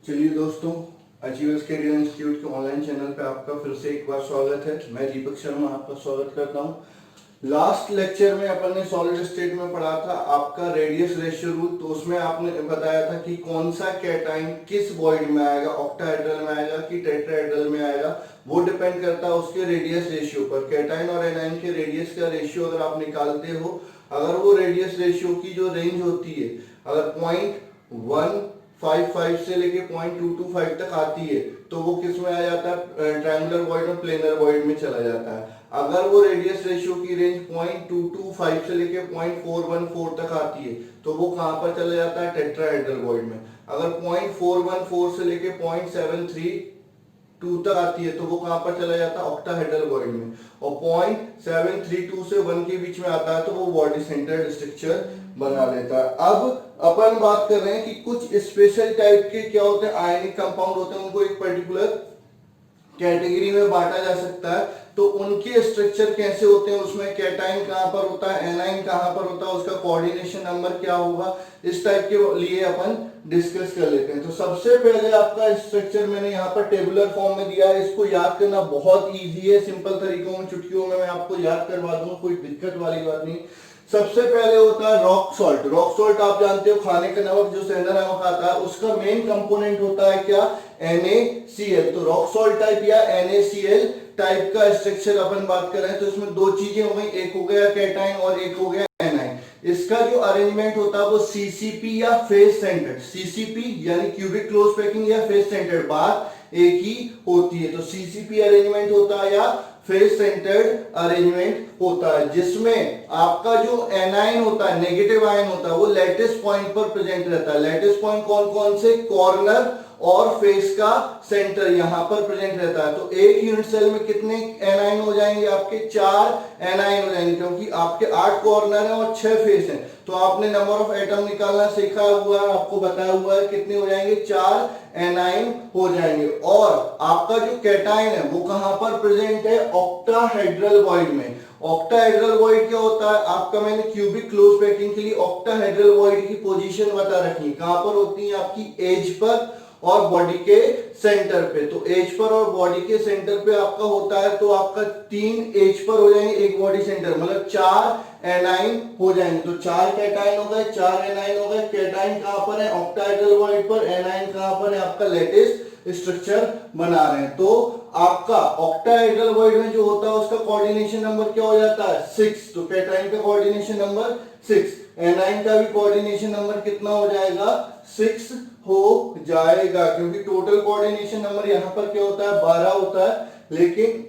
चलिए दोस्तों, achievers career institute के ऑनलाइन चैनल पे आपका फिर से एक बार स्वागत है। मैं दीपक शर्मा आपका स्वागत करता हूँ। लास्ट लेक्चर में अपन ने सॉलिड स्टेट में पढ़ा था आपका रेडियस रेशियो रूल। तो उसमें आपने बताया था कि कौन सा कैटाइन किस वॉइड में आएगा, ऑक्टाहेड्रल में आएगा कि टेट्राहेड्रल में आएगा, वो डिपेंड करता है उसके रेडियस रेशियो पर। कैटाइन और एनाइन के रेडियस का रेशियो अगर आप निकालते हो, अगर वो रेडियस रेशियो की जो रेंज होती है अगर 0.155 से लेके 0.225 तक आती है तो वो किस में आ जाता है, ट्रायंगुलर वॉइड में, प्लेनर वॉइड में चला जाता है। अगर वो रेडियस रेशियो की रेंज 0.225 से लेके 0.414 तक आती है तो वो कहां पर चला जाता है, टेट्राहेड्रल वॉइड में। अगर 0.414 से लेके 0.732 तक आती है तो वो कहां पर चला जाता है, ऑक्टाहेड्रल वॉइड में। और 0.732 से 1 के बीच में आता है तो वो बॉडी सेंटर्ड स्ट्रक्चर बना लेता है। अब अपन बात कर रहे हैं कि कुछ स्पेशल टाइप के क्या होते हैं, आयनिक कंपाउंड होते हैं, उनको एक पर्टिकुलर कैटेगरी में बांटा जा सकता है। तो उनके स्ट्रक्चर कैसे होते हैं, उसमें कैटाइन कहां पर होता है, एनाइन कहां पर होता है, उसका कोऑर्डिनेशन नंबर क्या होगा, इस टाइप के लिए अपन डिस्कस कर लेते हैं। तो सबसे पहले आपका स्ट्रक्चर मैंने यहाँ पर टेबुलर फॉर्म में दिया है। इसको याद करना बहुत इजी है, सिंपल तरीकों में, चुटकियों में मैं आपको याद करवा दूंगा, कोई दिक्कत वाली बात नहीं। सबसे पहले होता है रॉक सॉल्ट। रॉक सॉल्ट आप जानते हो खाने का नमक, जो सेंधा नमक आता है, उसका मेन कंपोनेंट होता है क्या, NaCl। तो रॉक सॉल्ट टाइप या NaCl टाइप का स्ट्रक्चर अपन बात कर रहे हैं। तो इसमें दो चीजें हो गई, एक हो गया कैटाइन और एक हो गया एनाइन। इसका जो अरेंजमेंट होता है वो CCP या फेस सेंटर्ड, CCP यानी क्यूबिक क्लोज पैकिंग या फेस सेंटर्ड, बात एक ही होती है। तो CCP अरेंजमेंट होता है या फेस सेंटर्ड अरेंजमेंट होता है, जिसमें आपका जो एनाइन होता है, नेगेटिव आयन होता है, वो लैटिस पॉइंट पर प्रेजेंट रहता है। लैटिस पॉइंट कौन कौन से, कॉर्नर और फेस का सेंटर यहां पर प्रेजेंट रहता है। तो एक यूनिट सेल में कितने एनाइन हो जाएंगे, आपके 4 एनाइन हो जाएंगे, क्योंकि आपके 8 कॉर्नर हैं और 6 फेस हैं। तो आपने नंबर ऑफ एटम निकालना सीखा हुआ है, आपको बताया हुआ है कितने हो जाएंगे, 4 एनाइन हो जाएंगे। और आपका जो कैटाइन है वो कहां पर प्रेजेंट है, ऑक्टाहेड्रल वॉइड में। ऑक्टाहेड्रल वॉइड क्या होता है आपका, मैंने क्यूबिक क्लोज पैकिंग के लिए ऑक्टाहेड्रल वॉइड की पोजीशन बता रखी है। कहां पर होती है, आपकी एज पर और बॉडी के सेंटर पे। तो एज पर और बॉडी के सेंटर पे आपका होता है, तो आपका 3 एज पर हो जाएंगे, एक बॉडी सेंटर, मतलब 4 एनाइन हो जाएंगे। तो 4 कैटाइन हो गए, 4 एनाइन हो गए। कैटाइन कहां पर है, ऑक्टाहेड्रल वॉइड पर, एनाइन कहां पर है, आपका लैटिस स्ट्रक्चर बना रहे हैं। तो आपका ऑक्टाहेड्रल वॉइड में जो होता है उसका कोऑर्डिनेशन नंबर क्या हो जाता है, 6। तो कैटाइन का कोऑर्डिनेशन नंबर 6, एनाइन का भी कोऑर्डिनेशन नंबर कितना हो जाएगा, 6 हो जाएगा, क्योंकि टोटल कोऑर्डिनेशन नंबर यहां पर क्या होता है, 12 होता है। लेकिन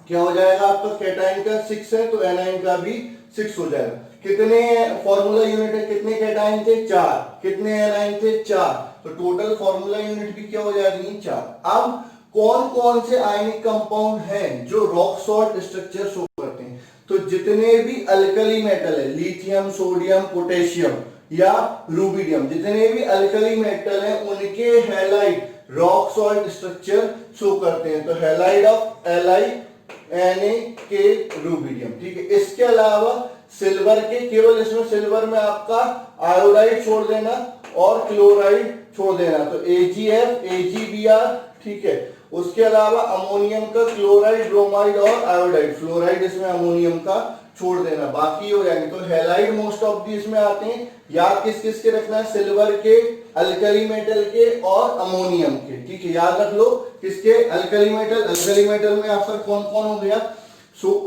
क्या हो जाएगा, आपका कैटाइन का 6 है तो एनाइन का भी 6 हो जाएगा। कितने फॉर्मूला यूनिट है, कितने कैटाइन थे, 4, कितने एनाइन थे, 4। तो टोटल फॉर्मूला यूनिट भी क्या हो जाएगी, 4। अब कौन कौन से आयनिक कंपाउंड हैं जो रॉक सॉल्ट स्ट्रक्चर शो करते हैं, तो जितने भी अल्कली मेटल है, लिथियम, सोडियम, पोटेशियम या रूबिडियम, जितने भी अल्कली मेटल हैं उनके halide rock salt structure show करते हैं। तो हैलाइड ऑफ LiNa रूबिडियम, ठीक है। इसके अलावा सिल्वर के, केवल इसमें सिल्वर में आपका आयोडाइड छोड़ देना और क्लोराइड छोड़ देना, तो AgF, AgBr, ठीक है। उसके अलावा अमोनियम का क्लोराइड, ब्रोमाइड और आयोडाइड, फ्लोराइड इसमें अमोनियम का छोड़ देना, बाकी हो जाएंगे। तो हैलाइड मोस्ट ऑफ दी इसमें आते हैं। याद किस किस के रखना है, सिल्वर के, अल्कली मेटल के और अमोनियम के, ठीक है। याद रख लो किसके, अल्कली मेटल। अल्कली मेटल में आपका कौन कौन हो गया,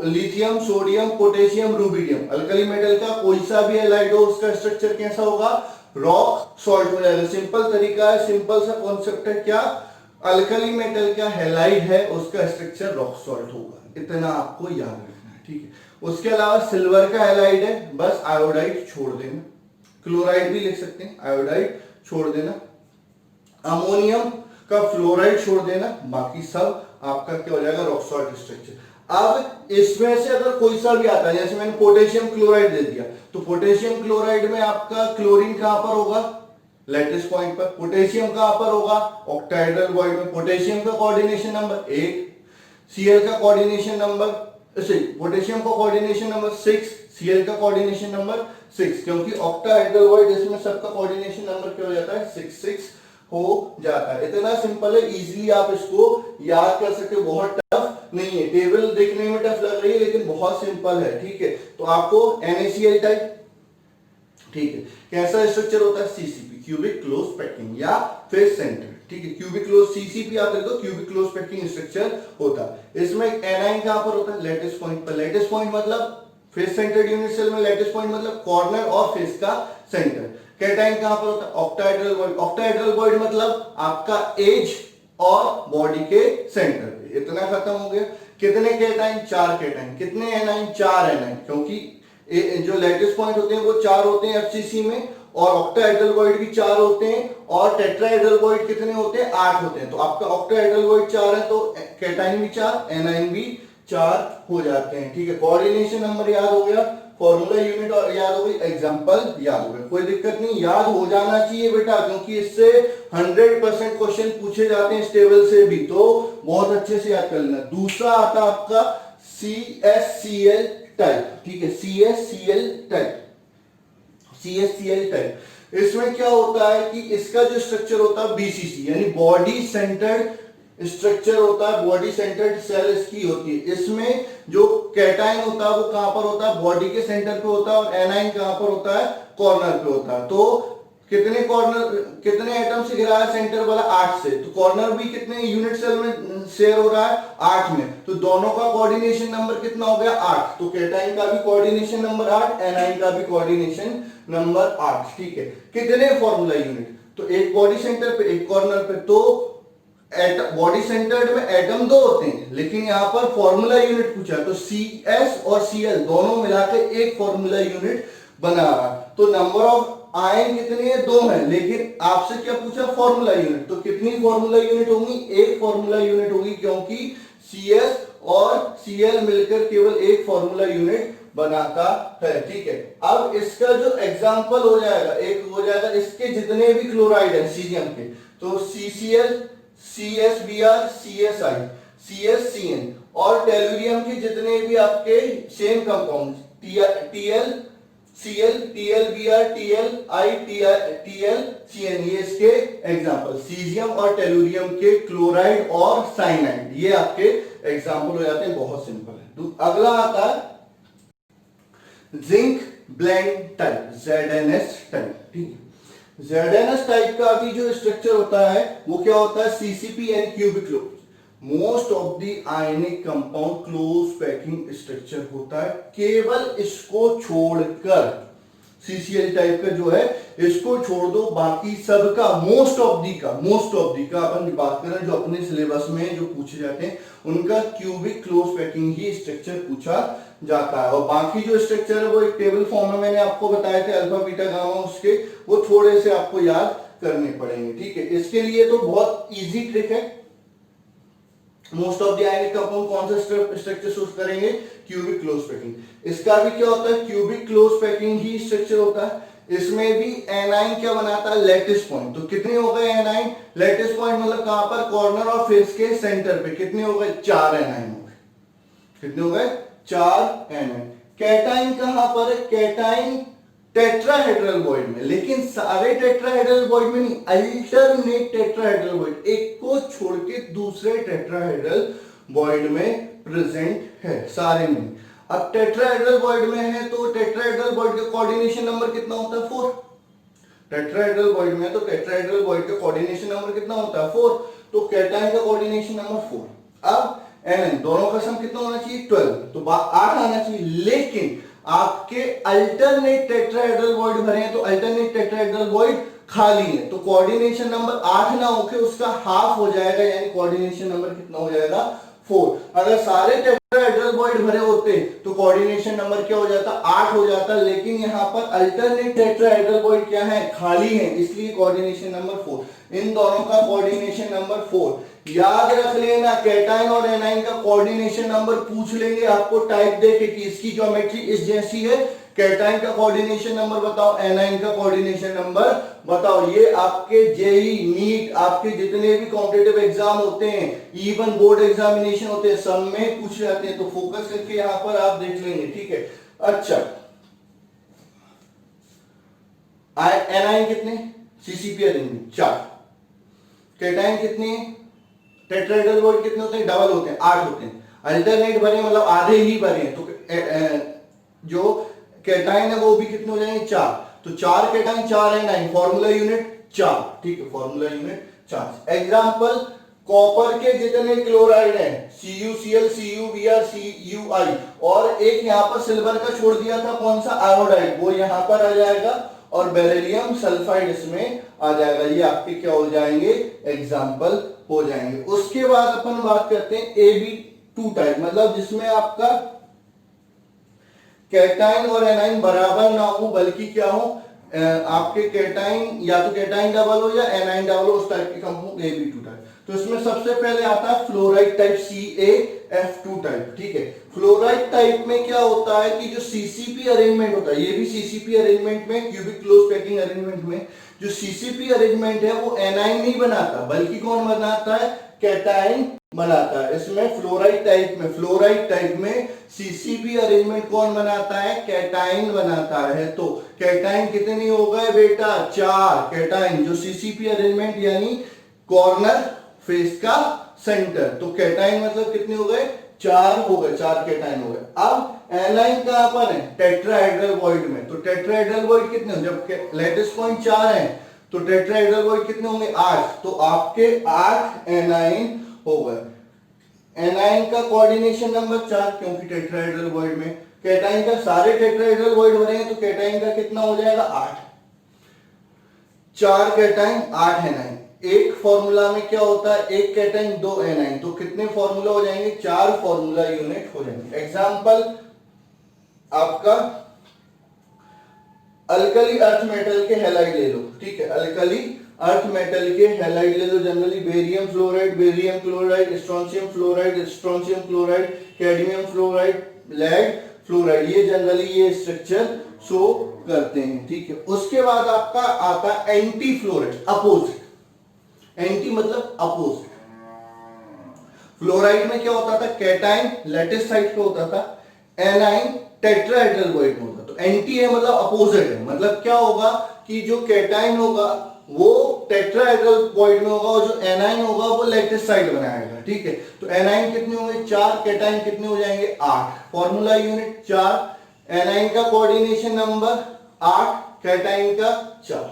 lithium, sodium, potassium, rubidium. Alkali metal का कोई सा भी हैलाइड हो उसका स्ट्रक्चर कैसा होगा, रॉक सॉल्ट हो जाएगा। सिंपल तरीका है, सिंपल सा कॉन्सेप्ट है, क्या, अल्कली मेटल का हैलाइड है उसका स्ट्रक्चर रॉक सॉल्ट होगा, इतना आपको याद रखना है, ठीक है। उसके अलावा सिल्वर का हैलाइड है, बस आयोडाइड छोड़ देना, क्लोराइड भी लिख सकते हैं, आयोडाइड छोड़ देना, अमोनियम का फ्लोराइड छोड़ देना, बाकी सब आपका क्या हो जाएगा, रॉक सॉल्ट स्ट्रक्चर। अब इसमें से अगर कोई सा भी आता है, जैसे मैंने पोटेशियम क्लोराइड दे दिया, तो पोटेशियम क्लोराइड में आपका क्लोरीन कहां पर होगा, लैटिस पॉइंट पर। पोटेशियम कहां पर होगा, ऑक्टाहेड्रल वॉइड में। पोटेशियम का कोऑर्डिनेशन नंबर 8, Cl का कोऑर्डिनेशन नंबर, पोटेशियम का कोऑर्डिनेशन नंबर 6, Cl का कोऑर्डिनेशन नंबर 6, क्योंकि ऑक्टाहेड्रल वॉइड इसमें सबका कोऑर्डिनेशन नंबर क्या हो जाता है, 6 6 हो जाता है। इतना सिंपल है, इजीली आप इसको याद कर सकते हो, बहुत टफ नहीं है। टेबल देखने में टफ लग रही है लेकिन बहुत सिंपल है, ठीक है। तो आपको NaCl टाइप, ठीक है, कैसा स्ट्रक्चर होता है, सीसीपी, क्यूबिक क्लोज पैकिंग या फेस सेंटर, ठीक है। क्यूबिक क्लोज सीसीपी आप देखो, क्यूबिक क्लोज पैकिंग स्ट्रक्चर होता है। इसमें एनाइन कहां पर होता है, लेटिस पॉइंट पर। लेटिस पॉइंट मतलब फेस सेंटर्ड यूनिट सेल में लेटिस पॉइंट मतलब कॉर्नर और फेस का सेंटर। कैटाइन कहां पर होता है, ऑक्टाहेड्रल वॉइड। ऑक्टाहेड्रल वॉइड मतलब आपका एज और बॉडी के सेंटर पे। इतना खत्म हो गया। कितने कैटाइन, 4 कैटाइन। कितने एनाइन, 4 एनाइन, क्योंकि जो लेटिस पॉइंट होते हैं वो 4 होते हैं एफसीसी में, और ऑक्टाहेड्रल वॉइड भी 4 होते हैं, और टेट्राहेड्रल वॉइड कितने होते हैं, 8 होते हैं। तो आपका ऑक्टाहेड्रल वॉइड 4 है तो कैटाइन भी 4, एनाइन भी 4 हो जाते हैं, ठीक है। कोऑर्डिनेशन नंबर याद हो गया, फॉर्मूला यूनिट याद हो गई, एग्जांपल याद हो गया, कोई दिक्कत नहीं, याद हो जाना चाहिए बेटा, क्योंकि इससे 100% क्वेश्चन पूछे जाते हैं इस टेबल से भी, तो बहुत अच्छे से याद कर लेना। दूसरा आता है आपका CSCl टाइप, ठीक है, CSCl टाइप। CSCl टाइप इसमें क्या होता है कि इसका जो स्ट्रक्चर होता है BCC यानी बॉडी सेंटर्ड स्ट्रक्चर होता है, बॉडी सेंटर्ड सेल इसकी होती है। इसमें जो कैटाइन होता है वो कहां पर होता है, बॉडी के सेंटर पे होता है, और एनाइन कहां पर होता है, कॉर्नर पे होता है। तो कितने कॉर्नर, कितने एटम से घिरा है सेंटर वाला, 8 से। तो कॉर्नर भी कितने यूनिट सेल में शेयर हो रहा है, 8 में। तो दोनों का कोऑर्डिनेशन नंबर कितना हो गया, 8। तो कैटाइन का भी कोऑर्डिनेशन नंबर 8, एनाइन का भी कोऑर्डिनेशन नंबर 8, ठीक है। कितने फॉर्मूला यूनिट, तो एक बॉडी सेंटर पे एक कॉर्नर पे। तो बॉडी सेंटर्ड में एटम 2 होते हैं, लेकिन यहां पर फॉर्मूला यूनिट पूछा, तो CS और Cl दोनों मिलाकर एक फॉर्मूला यूनिट बना रहा। तो नंबर ऑफ आयन कितने हैं, 2 है, लेकिन आपसे क्या पूछा, फॉर्मूला यूनिट। तो कितनी फॉर्मूला यूनिट होंगी, एक फॉर्मूला यूनिट होगी, क्योंकि CS और Cl मिलकर केवल एक फॉर्मूला यूनिट बनाता है, ठीक है। अब इसका जो एग्जांपल हो जाएगा, एक हो जाएगा इसके जितने भी क्लोराइड है सीजियम के, तो CCl, CSBr, CSI, CSCN, और टेलुरियम के जितने भी आपके same compound TL, Cl, TlBr, TlI, TlCN, ये इसके एग्जांपल। सीजियम और टेलुरियम के क्लोराइड और साइनाइड, ये आपके एग्जांपल हो जाते हैं, बहुत सिंपल है। अगला आता है zinc blende type, ZNS type, ठीक है। ZNS टाइप का भी जो स्ट्रक्चर होता है वो क्या होता है, CCP and cubic close. Most of the ionic compound close packing structure होता है, केवल इसको छोड़कर। CCl टाइप का जो है इसको छोड़ दो, बाकी सबका मोस्ट ऑफ दी का अपन बात करें जो अपने सिलेबस में जो पूछे जाते हैं उनका क्यूबिक क्लोज पैकिंग ही स्ट्रक्चर पूछा जाता है। और बाकी जो स्ट्रक्चर है वो एक टेबल फॉर्म में मैंने आपको बताया थे, अल्फा बीटा गामा, उसके वो थोड़े से आपको याद करने पड़ेंगे, ठीक है। इसके लिए तो बहुत इजी ट्रिक है। Most of the ionic compound कौन सा स्ट्रक्चर चूज करेंगे, क्यूबिक क्लोज पैकिंग। इसका भी क्या होता है, क्यूबिक क्लोज पैकिंग ही स्ट्रक्चर होता है। इसमें भी एनाइन क्या बनाता है, लैटिस पॉइंट। तो कितने हो गए एनाइन, लैटिस पॉइंट मतलब कहां पर, कॉर्नर और फेस के सेंटर पे। कितने हो गए, 4 एनाइन हो गए। कितने हो गए, 4 एनाइन। कैटाइन कहां पर है, कैटाइन टेट्राहेड्रल वॉइड में, लेकिन सारे टेट्राहेड्रल वॉइड में नहीं, अल्टरनेट टेट्राहेड्रल वॉइड, एक को छोड़ के दूसरे टेट्राहेड्रल वॉइड में प्रेजेंट है, सारे में। अब टेट्राहेड्रल वॉइड में है तो टेट्राहेड्रल वॉइड का कोऑर्डिनेशन नंबर कितना होता है, 4। टेट्राहेड्रल वॉइड में है तो टेट्राहेड्रल वॉइड का कोऑर्डिनेशन नंबर कितना होता है, 4। तो कैटाइन का कोऑर्डिनेशन नंबर 4। अब एन दोनों का सम कितना होना चाहिए, 12, तो 8 आना चाहिए। लेकिन आपके अल्टरनेट टेट्राहेड्रल वॉइड भरे हैं तो अल्टरनेट टेट्राहेड्रल वॉइड खाली है, तो कोऑर्डिनेशन नंबर 8 ना होके उसका हाफ हो जाएगा, यानी कोऑर्डिनेशन नंबर कितना हो जाएगा, 4। अगर सारे टेट्राहेड्रल वॉइड भरे होते तो कोऑर्डिनेशन नंबर क्या हो जाता, 8 हो जाता। लेकिन यहां पर अल्टरनेट टेट्राहेड्रल वॉइड क्या है, खाली है, इसलिए कोऑर्डिनेशन नंबर 4। इन दोनों का कोऑर्डिनेशन नंबर 4 याद रख लेना। कैटाइन और एनाइन का कोऑर्डिनेशन नंबर पूछ लेंगे आपको टाइप देके कि इसकी ज्योमेट्री इस जैसी है, कैटाइन का कोऑर्डिनेशन नंबर बताओ, एनाइन का कोऑर्डिनेशन नंबर बताओ। ये आपके जेई नीट, आपके जितने भी कॉम्पिटिटिव एग्जाम होते हैं, इवन बोर्ड एग्जामिनेशन होते हैं, सब में पूछ जाते हैं, तो फोकस करके यहां पर आप देख लेंगे, ठीक है। अच्छा, एनाइन कितने, CCP 4, कैटाइन कितने, टेट्राहेड्रल बॉन्ड कितने होते हैं, डबल होते हैं, 8 होते हैं। अल्टरनेट भरे मतलब आधे ही भरे हैं, तो जो कैटाइन है वो भी कितने हो जाएंगे, 4। तो 4 कैटाइन 4 है 9, फॉर्मूला यूनिट 4, ठीक है, फॉर्मूला यूनिट 4। एग्जांपल, कॉपर के जितने क्लोराइड हैं CuCl, CuVr, CuI, और एक यहां पर सिल्वर का छोड़ दिया था कौन सा, आयोडाइड, वो यहां पर आ जाएगा, और बेरिलियम सल्फाइड इसमें आ जाएगा। ये आपके क्या हो जाएंगे, एग्जांपल हो जाएंगे। उसके बाद अपन बात करते हैं Ab2 टाइप, मतलब जिसमें आपका कैटाइन और एनाइन बराबर ना हो, बल्कि क्या हो, आपके कैटाइन या तो कैटाइन डबल हो या एनाइन डबल हो, उस टाइप के कंपाउंड Ab2 टाइप। तो इसमें सबसे पहले आता है फ्लोराइड टाइप CaF2 टाइप, ठीक है। फ्लोराइड टाइप में क्या होता है कि जो CCP अरेंजमेंट होता है, ये भी CCP अरेंजमेंट में, क्यूबिक क्लोज पैकिंग अरेंजमेंट में जो CCP अरेंजमेंट है वो एनाइन नहीं बनाता, बल्कि कौन बनाता है, कैटाइन बनाता है। इसमें फ्लोराइड टाइप में CCP अरेंजमेंट कौन बनाता है, कैटाइन बनाता है। तो कैटाइन कितने हो गए बेटा, 4 कैटाइन, जो CCP अरेंजमेंट यानी कॉर्नर फेस का सेंटर, तो कैटाइन मतलब कितने हो गए, 4 हो गए, 4 कैटाइन हो गए। अब एनाइन कहां पर है, टेट्राहेड्रल वॉइड में, तो टेट्राहेड्रल वॉइड कितने, जब लैटिस पॉइंट 4 है तो टेट्राहेड्रल वॉइड कितने होंगे, 8, तो आपके 8 एनाइन हो गए। एनाइन का कोऑर्डिनेशन नंबर 4, क्योंकि टेट्राहेड्रल वॉइड में, कैटाइन का सारे टेट्राहेड्रल वॉइड भरे हैं तो कैटाइन का कितना हो जाएगा, 8, 4 कैटाइन 8 एनाइन। एक फॉर्मूला में क्या होता है, एक कैटाइन 2 एनाइन, तो कितने फॉर्मूला हो जाएंगे, 4 फॉर्मूला यूनिट हो जाएंगे। एग्जांपल आपका अल्कली अर्थ मेटल के हैलाइड ले लो, ठीक है, अल्कली अर्थ मेटल के हैलाइड ले लो, generally barium fluoride, barium chloride, strontium fluoride, strontium chloride, cadmium fluoride, lead fluoride, ये जनरली ये स्ट्रक्चर शो करते हैं, ठीक है। उसके बाद आपका आता है एंटी फ्लोराइड, अपोजिट, एंटी मतलब अपोजिट। फ्लोराइड में क्या होता था, कैटाइन लैटिस साइड पे होता था, एनाइन टेट्राहेड्रल वॉइड में होता, तो एंटी है मतलब अपोजिट है, मतलब क्या होगा कि जो कैटाइन होगा वो टेट्राहेड्रल वॉइड में होगा और जो एनाइन होगा वो लैटिस साइड बनाएगा, ठीक है। तो एनाइन कितने होंगे, 4, कैटाइन कितने हो जाएंगे, 8, फॉर्मूला यूनिट 4, एनाइन का कोऑर्डिनेशन नंबर 8, कैटाइन का 4,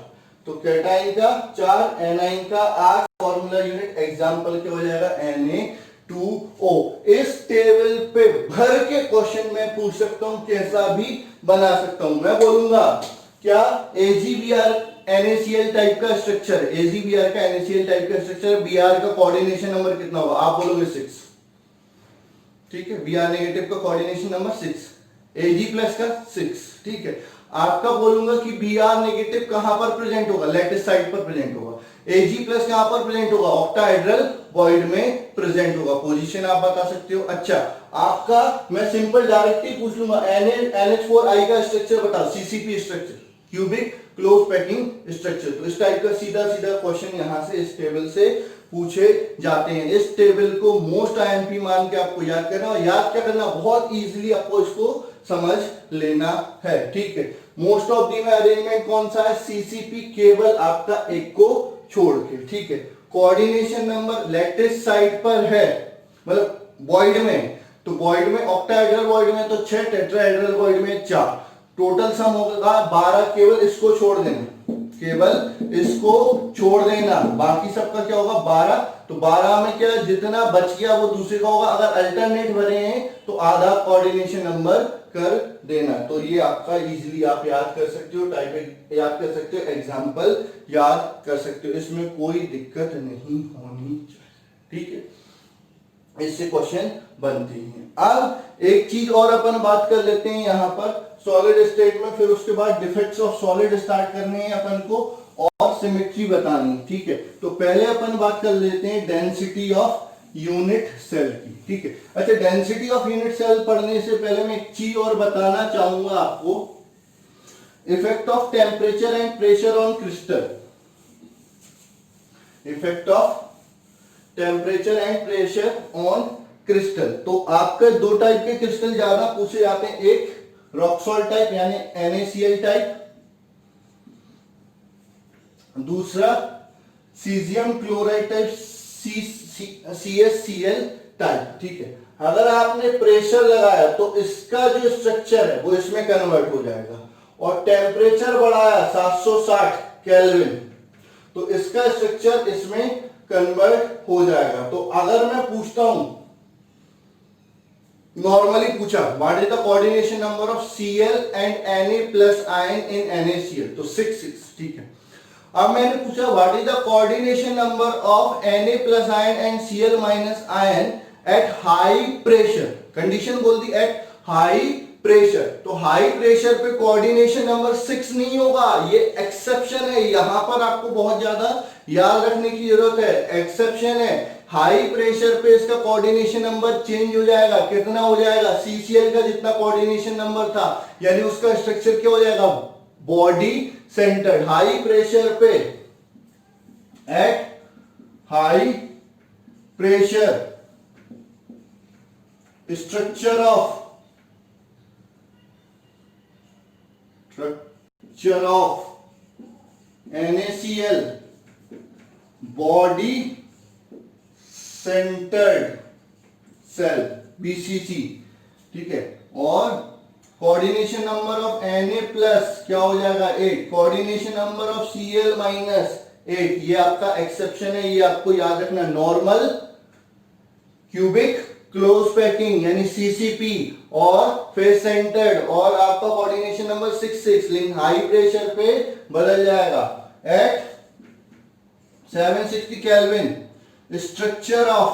तो कैटाइन का 4, एनाइन का 8, फॉर्मूला यूनिट एग्जांपल क्या हो जाएगा, Na2O। इस टेबल पे भर के क्वेश्चन में पूछ सकता हूं, कैसा भी बना सकता हूं। मैं बोलूंगा क्या, AgBr NaCl टाइप का स्ट्रक्चर, AgBr का NaCl टाइप का स्ट्रक्चर, Br का कोऑर्डिनेशन नंबर कितना होगा, आप बोलोगे 6, ठीक है, Br नेगेटिव का कोऑर्डिनेशन नंबर 6, Ag प्लस का 6, ठीक है। आपका बोलूंगा कि Br नेगेटिव कहां पर प्रेजेंट होगा, लैटिस साइड पर प्रेजेंट होगा, Ag प्लस कहां पर प्रेजेंट होगा, ऑक्टाहेड्रल वॉइड में प्रेजेंट होगा, पोजीशन आप बता सकते हो। अच्छा, आपका मैं सिंपल डायरेक्टली पूछ लूंगा, NH4I का स्ट्रक्चर बताओ, CCP structure, cubic close packing structure, तो इस टाइप का सीधा सीधा क्वेश्चन यहां से इस टेबल से पूछे जाते हैं। इस टेबल को मोस्ट आईएमपी मान के आपको याद करना, और याद क्या करना, बहुत इजीली आपको इसको समझ लेना है, ठीक है। मोस्ट ऑफ दी में अरेंजमेंट कौन सा है, CCP केवल आपका एक को छोड़ के, ठीक है। कोऑर्डिनेशन नंबर लैटिस साइड पर है, मतलब वॉइड में, तो वॉइड में ऑक्टाहेड्रल वॉइड में तो 6, टेट्राहेड्रल वॉइड में 4, टोटल सम होगा 12, केवल इसको छोड़ देना, केवल इसको छोड़ देना, बाकी सबका क्या होगा 12। तो 12 में क्या, जितना बच गया वो दूसरे का होगा, अगर अल्टरनेट भरे हैं तो आधा कोऑर्डिनेशन नंबर कर देना। तो ये आपका इजीली आप याद कर सकते हो, टाइप याद कर सकते हो, एग्जांपल याद कर सकते हो, इसमें कोई दिक्कत नहीं होनी चाहिए, ठीक है, इससे क्वेश्चन बनते हैं। अब एक चीज और अपन बात कर लेते हैं यहाँ पर सॉलिड स्टेट में, फिर उसके बाद डिफेक्ट्स ऑफ सॉलिड स्टार्ट करने हैं अपन को और सिमेट्री बतानी, ठीक है। तो पहले अपन बात कर लेते हैं डेंसिटी ऑफ यूनिट सेल की, ठीक है। अच्छा, डेंसिटी ऑफ यूनिट सेल पढ़ने से पहले मैं एक चीज और बताना चाहूंगा आपको, effect of temperature and pressure on crystal, effect of temperature and pressure on crystal. तो आपके दो टाइप के क्रिस्टल ज्यादा पूछे जाते हैं, एक रॉक सॉल्ट टाइप यानी NaCl टाइप, दूसरा caesium chloride type, CaCl type, ठीक है। अगर आपने प्रेशर लगाया तो इसका जो स्ट्रक्चर है वो इसमें कन्वर्ट हो जाएगा, और टेम्परेचर बढ़ाया 760 केल्विन तो इसका स्ट्रक्चर इसमें कन्वर्ट हो जाएगा। तो अगर मैं पूछता हूं, नॉर्मली पूछा what is the coordination number of Cl and Na plus ion in NaCl, तो 6, ठीक है। अब मैंने पूछा what is the coordination number of Na plus ion and Cl minus ion at high pressure, condition बोल दी at high pressure, तो high pressure पे coordination number 6 नहीं होगा, ये एक्सेप्शन है। यहां पर आपको बहुत ज्यादा याद रखने की जरूरत है, एक्सेप्शन है। हाई प्रेशर पे इसका कोऑर्डिनेशन नंबर चेंज हो जाएगा, कितना हो जाएगा, CCl का जितना कोऑर्डिनेशन नंबर था, यानी उसका स्ट्रक्चर क्या हो जाएगा, बॉडी सेंटर्ड। हाई प्रेशर पे, at high pressure structure of NaCl body centered cell BCC, ठीक है। और coordination number of Na plus क्या हो जाएगा 8, coordination number of Cl minus 8, ये आपका एक्सेप्शन है, ये आपको याद रखना। नॉर्मल क्यूबिक क्लोज पैकिंग यानी CCP और फेस सेंटर्ड, और आपका कोऑर्डिनेशन नंबर 6, लेकिन हाई प्रेशर पे बदल जाएगा at 760 kelvin. Structure of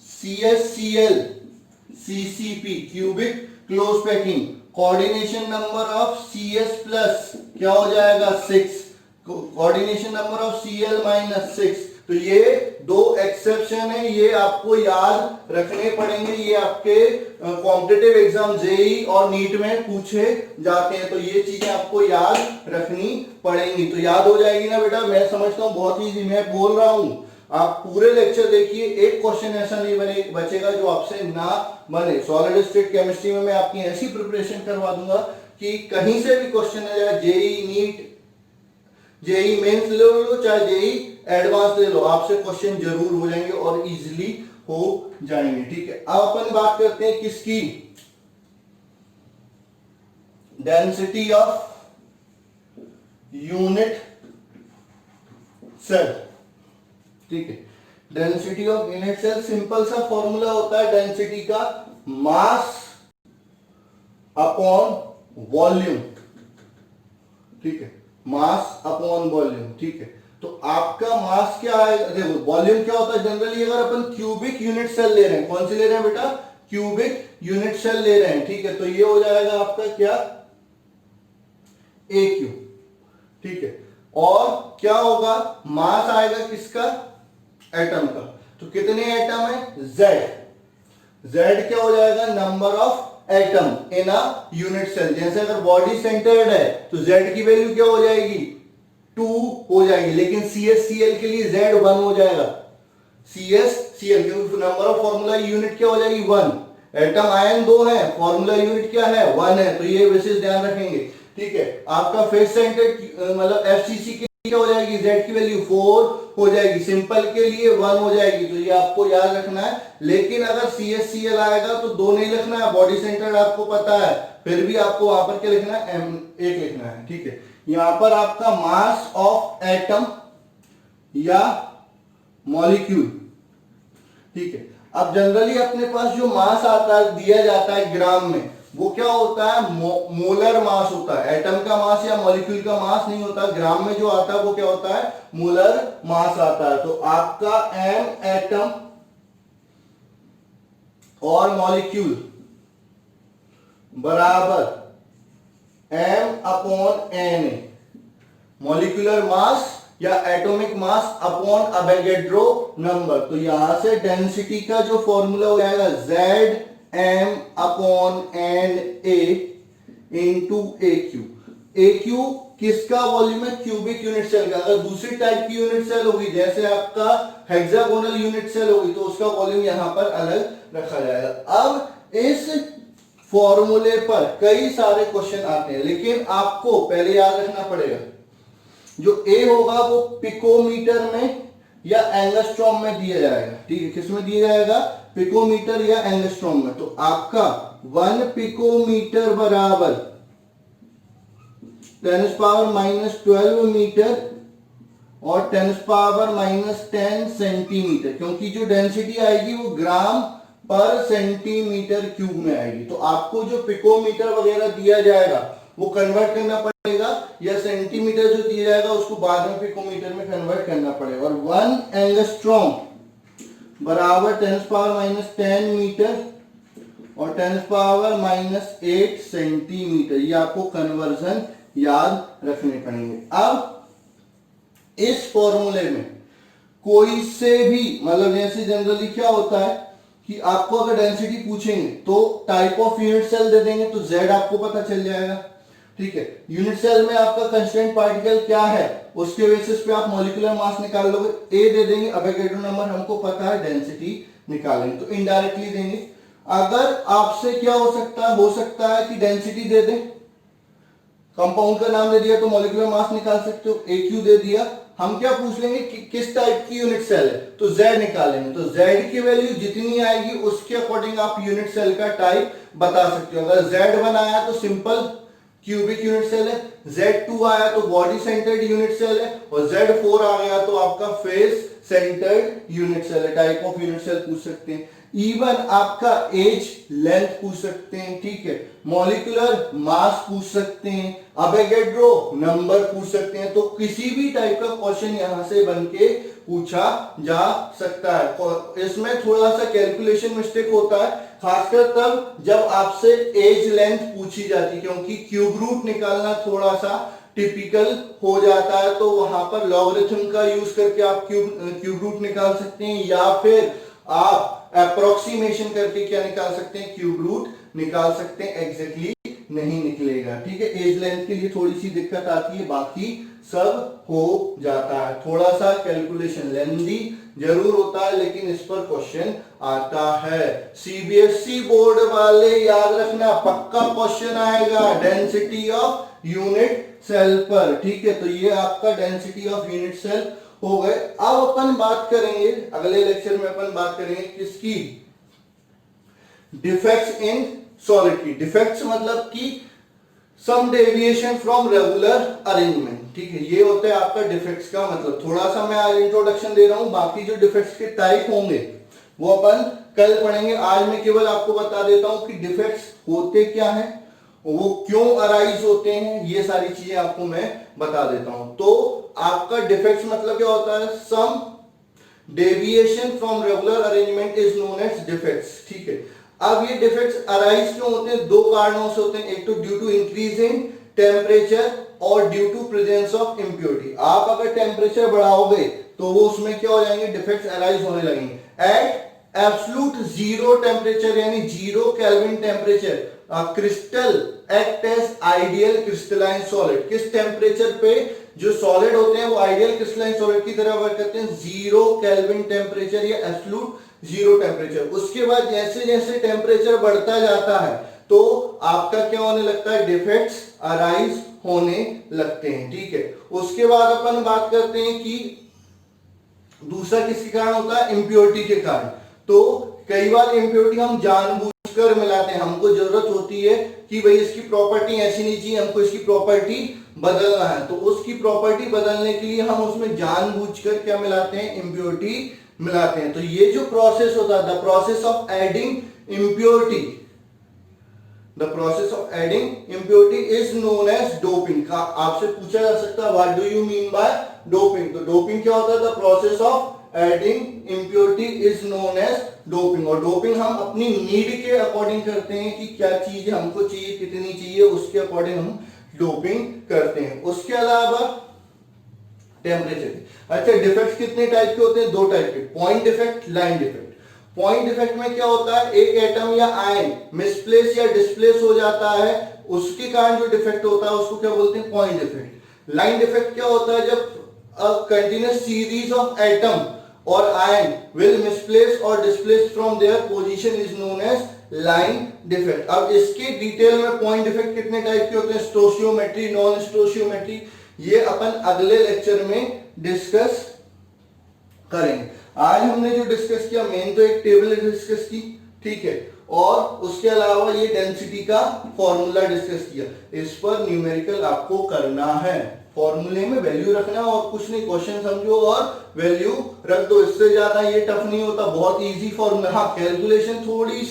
CSCl CCP cubic close packing, coordination number of CS plus क्या हो जाएगा 6, coordination number of Cl minus 6। तो ये दो एक्सेप्शन है, ये आपको याद रखने पड़ेंगे, ये आपके कॉम्पिटिटिव एग्जाम जेई और नीट में पूछे जाते हैं, तो ये चीजें आपको याद रखनी पड़ेंगी। तो याद हो जाएगी ना बेटा, मैं समझता हूं बहुत इजी मैं बोल रहा हूं। आप पूरे लेक्चर देखिए, एक क्वेश्चन ऐसा नहीं बचेगा जो आपसे ना बने। सॉलिड स्टेट केमिस्ट्री में मैं आपकी ऐसी प्रिपरेशन करवा दूंगा कि कहीं से भी क्वेश्चन आ जाए, जेई नीट, जेई मेंस ले लो चाहे जेई एडवांस ले लो, आपसे क्वेश्चन जरूर हो जाएंगे और इजीली हो जाएंगे, ठीक है। अब अपन बात करते हैं किसकी, डेंसिटी ऑफ यूनिट सेल, ठीक है। Density of unit cell simple सा फॉर्मूला होता है डेंसिटी का, मास अपॉन वॉल्यूम, ठीक है, मास अपॉन वॉल्यूम, ठीक है। तो आपका मास क्या है, देखो वॉल्यूम क्या होता है जनरली, अगर अपन क्यूबिक यूनिट सेल ले रहे हैं, कौन सी ले रहे हैं बेटा, क्यूबिक यूनिट सेल ले रहे हैं, ठीक है। तो ये हो जाएगा आपका क्या, AQ, ठीक है। और क्या होगा, मास आएगा किसका, एटम का, तो कितने एटम है, Z क्या हो जाएगा, number of atom in a unit cell. जैसे अगर बॉडी सेंटर्ड है तो Z की वैल्यू क्या हो जाएगी, 2 हो जाएगी, लेकिन CSCl के लिए Z 1 हो जाएगा, CSCl क्योंकि नंबर ऑफ फॉर्मूला यूनिट क्या हो जाएगी 1, एटम आयन 2 है, फॉर्मूला यूनिट क्या है 1 है, तो ये विशेष ध्यान रखेंगे, ठीक है। आपका फेस सेंटर मतलब FCC के क्या हो जाएगी, Z की वैल्यू 4 हो जाएगी, सिंपल के लिए 1 हो जाएगी, तो ये आपको याद रखना है। लेकिन अगर CSCl आएगा तो 2 नहीं लिखना है, बॉडी सेंटर आपको पता है, फिर भी आपको वहां पर क्या लिखना है, M1 लिखना है, ठीक है। यहां पर आपका मास ऑफ एटम या मॉलिक्यूल, ठीक है। अब जनरली अपने पास जो मास आता है, दिया जाता है ग्राम में, वो क्या होता है, मोलर मास होता है, एटम का मास या मॉलिक्यूल का मास नहीं होता, ग्राम में जो आता है वो क्या होता है, मोलर मास आता है। तो आपका M एटम और मॉलिक्यूल बराबर M upon Na, molecular mass या atomic mass upon Avogadro number. तो यहां से डेंसिटी का जो फॉर्मूला हो जाएगा Zm upon Na into AQ। AQ किसका वॉल्यूम है, क्यूबिक यूनिट सेल का। अगर दूसरी टाइप की यूनिट सेल होगी, जैसे आपका हेक्सागोनल यूनिट सेल होगी, तो उसका वॉल्यूम यहां पर अलग रखा जाएगा। अब इस फॉर्मूले पर कई सारे क्वेश्चन आते हैं, लेकिन आपको पहले याद रखना पड़ेगा जो ए होगा वो पिकोमीटर में या एंगस्ट्रॉम में दिया जाएगा, ठीक है, किस में दिया जाएगा, पिकोमीटर या एंगस्ट्रॉम में। तो आपका 1 पिकोमीटर बराबर 10⁻⁻12 मीटर और 10⁻⁻10 सेंटीमीटर, क्योंकि जो डेंसिटी आएगी वो ग्राम पर सेंटीमीटर क्यूब में आएगी। तो आपको जो पिकोमीटर वगैरह दिया जाएगा वो कन्वर्ट करना पड़ेगा, या सेंटीमीटर जो दिया जाएगा उसको बाद में पिकोमीटर में कन्वर्ट करना पड़ेगा। और 1 एंगस्ट्रॉम बराबर 10⁻⁻10 मीटर और 10⁻⁻8 सेंटीमीटर, ये आपको कन्वर्जन याद रखने पड़ेंगे। अब इस फॉर्मूले में कोई से भी, मतलब जैसे जनरली क्या होता है कि आपको अगर डेंसिटी पूछेंगे तो टाइप ऑफ यूनिट सेल दे देंगे, तो Z आपको पता चल जाएगा, ठीक है। यूनिट सेल में आपका कंस्टेंट पार्टिकल क्या है उसके बेसिस पे आप मॉलिक्यूलर मास निकाल लोगे, A दे देंगे, अवोगाड्रो नंबर हमको पता है, डेंसिटी निकालेंगे तो इनडायरेक्टली देंगे। अगर आपसे क्या हो सकता है कि डेंसिटी दे दें, कंपाउंड का नाम दे दिया तो मॉलिक्यूलर मास निकाल सकते हो, AQ दे दिया, हम क्या पूछ लेंगे कि किस टाइप की यूनिट सेल है, तो Z निकालेंगे। तो Z की वैल्यू जितनी आएगी उसके अकॉर्डिंग आप यूनिट सेल का टाइप बता सकते हो। अगर Z1 आया तो सिंपल क्यूबिक यूनिट सेल है, Z2 आया तो बॉडी सेंटर्ड यूनिट सेल है, और Z4 आ गया तो आपका फेस सेंटर्ड यूनिट सेल है। टाइप ऑफ यूनिट सेल पूछ सकते हैं, इवन आपका एज लेंथ पूछ सकते हैं, ठीक है, मॉलिक्यूलर मास पूछ सकते हैं, अवोगाड्रो नंबर पूछ सकते हैं। तो किसी भी टाइप का क्वेश्चन यहां से बनके पूछा जा सकता है। इसमें थोड़ा सा कैलकुलेशन मिस्टेक होता है, खासकर तब जब आपसे एज लेंथ पूछी जाती है, क्योंकि क्यूब रूट निकालना थोड़ा सा टिपिकल हो जाता है। तो वहां पर लॉगरिथम का यूज करके आप क्यूब रूट निकाल सकते हैं, या फिर आप अप्रोक्सीमेशन करके क्या निकाल सकते हैं, क्यूब रूट निकाल सकते हैं, एग्जैक्टली नहीं निकलेगा, ठीक है। एज लेंथ के लिए थोड़ी सी दिक्कत आती है, बाकी सब हो जाता है। थोड़ा सा कैलकुलेशन लेंदी जरूर होता है, लेकिन इस पर क्वेश्चन आता है। सीबीएसई बोर्ड वाले याद रखना, पक्का क्वेश्चन आएगा डेंसिटी ऑफ यूनिट सेल पर, ठीक है। तो ये आपका डेंसिटी ऑफ यूनिट सेल हो गए। अब अपन बात करेंगे, अगले लेक्चर में अपन बात करेंगे किसकी, डिफेक्ट्स इन सॉलिड की। डिफेक्ट्स मतलब कि सम डेविएशन फ्रॉम रेगुलर अरेंजमेंट, ठीक है, ये होता है आपका डिफेक्ट्स का मतलब। थोड़ा सा मैं आज इंट्रोडक्शन दे रहा हूं, बाकी जो डिफेक्ट्स के टाइप होंगे वो अपन कल पढ़ेंगे। आज मैं केवल आपको बता देता हूं कि डिफेक्ट्स होते क्या हैं, वो क्यों अराइज होते हैं, ये सारी चीजें आपको मैं बता देता हूं। तो आपका डिफेक्ट्स मतलब क्या होता है, some deviation from regular arrangement is known as defects, ठीक है। अब ये डिफेक्ट्स अराइज क्यों होते हैं, दो कारणों से होते हैं, एक तो due to increase in temperature और due to presence of impurity. आप अगर टेम्परेचर बढ़ाओगे तो वो उसमें क्या हो जाएंगे, डिफेक्ट्स अराइज होने लगेंगे। एट एब्सोल्यूट जीरो टेम्परेचर यानी 0 kelvin temperature crystal act as ideal crystalline solid. किस टेम्परेचर पे जो सॉलिड होते हैं वो आइडियल क्रिस्टलाइन सॉलिड की तरह वर्क करते हैं, 0 केल्विन टेम्परेचर या एब्सोल्यूट 0 टेम्परेचर। उसके बाद जैसे जैसे टेम्परेचर बढ़ता जाता है तो आपका क्या होने लगता है, डिफेक्ट्स अराइज होने लगते हैं, ठीक है। उसके बाद अपन बात करते हैं कि दूसरा किसके कारण होता है, इंप्योरिटी के कारण। तो कई बार इंप्योरिटी हम जानबूझकर मिलाते हैं, हमको जरूरत होती है कि भाई इसकी प्रॉपर्टी ऐसी नहीं चाहिए, हमको इसकी प्रॉपर्टी बदलना है, तो उसकी प्रॉपर्टी बदलने के लिए हम उसमें जानबूझकर क्या मिलाते हैं, इंप्योरिटी मिलाते हैं। तो ये जो प्रोसेस होता है, the process of adding impurity, the process of adding impurity is known as doping. का आपसे पूछा जा सकता है what do you mean by doping. तो डोपिंग क्या होता है, the process of adding impurity is known as doping. और डोपिंग हम अपनी नीड के अकॉर्डिंग करते हैं कि क्या चीज हमको चाहिए, कितनी चाहिए, उसके अकॉर्डिंग हम डोपिंग करते हैं। उसके अलावा टेम्परेचर। अच्छा, डिफेक्ट्स कितने टाइप के होते हैं, दो टाइप के, point defect, line defect. Point defect में क्या होता है, एक एटम या आयन मिसप्लेस या डिस्प्लेस हो जाता है, उसके कारण जो डिफेक्ट होता है उसको क्या बोलते हैं, पॉइंट डिफेक्ट। लाइन डिफेक्ट क्या होता है, जब a continuous series of atom or ion will misplace or displace from their position is known as line defect। अब इसके डिटेल में पॉइंट डिफेक्ट कितने टाइप के होते हैं, स्टोशियोमेट्री, नॉन स्टोशियोमेट्री, ये अपन अगले लेक्चर में डिस्कस करेंगे। आज हमने जो डिस्कस किया, मेन तो एक टेबल डिस्कस की, ठीक है, और उसके अलावा ये डेंसिटी का फॉर्मूला डिस्कस किया। इस पर न्यूमेरिकल आपको करना है, फॉर्मूले में वैल्यू रखना और कुछ नहीं, क्वेश्चन समझो और वैल्यू रख दो। इससे ज्यादा ये टफ नहीं होता, बहुत इजी फॉर्मूला। हाँ, कैलकुलेशन थोड़ी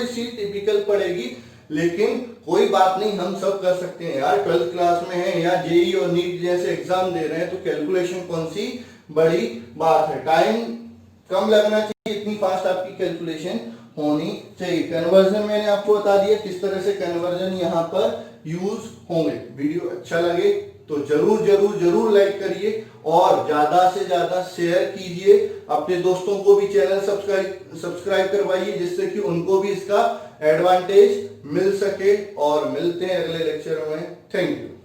सी टिपिकल पड़ेगी, लेकिन कोई बात नहीं, हम सब कर सकते हैं यार। 12th क्लास में है या जेई और नीट जैसे एग्जाम दे रहे हैं, तो कैलकुलेशन कौन सी बड़ी बात है। टाइम कम लगना चाहिए, इतनी फास्ट आपकी कैलकुलेशन होनी चाहिए। कन्वर्जन मैंने आपको बता दिया किस तरह से कन्वर्जन यहाँ पर यूज होंगे। वीडियो अच्छा लगे तो जरूर जरूर जरूर लाइक करिए और ज्यादा से ज्यादा शेयर कीजिए। अपने दोस्तों को भी चैनल सब्सक्राइब करवाइए, जिससे कि उनको भी इसका एडवांटेज मिल सके। और मिलते हैं अगले लेक्चर में। Thank you.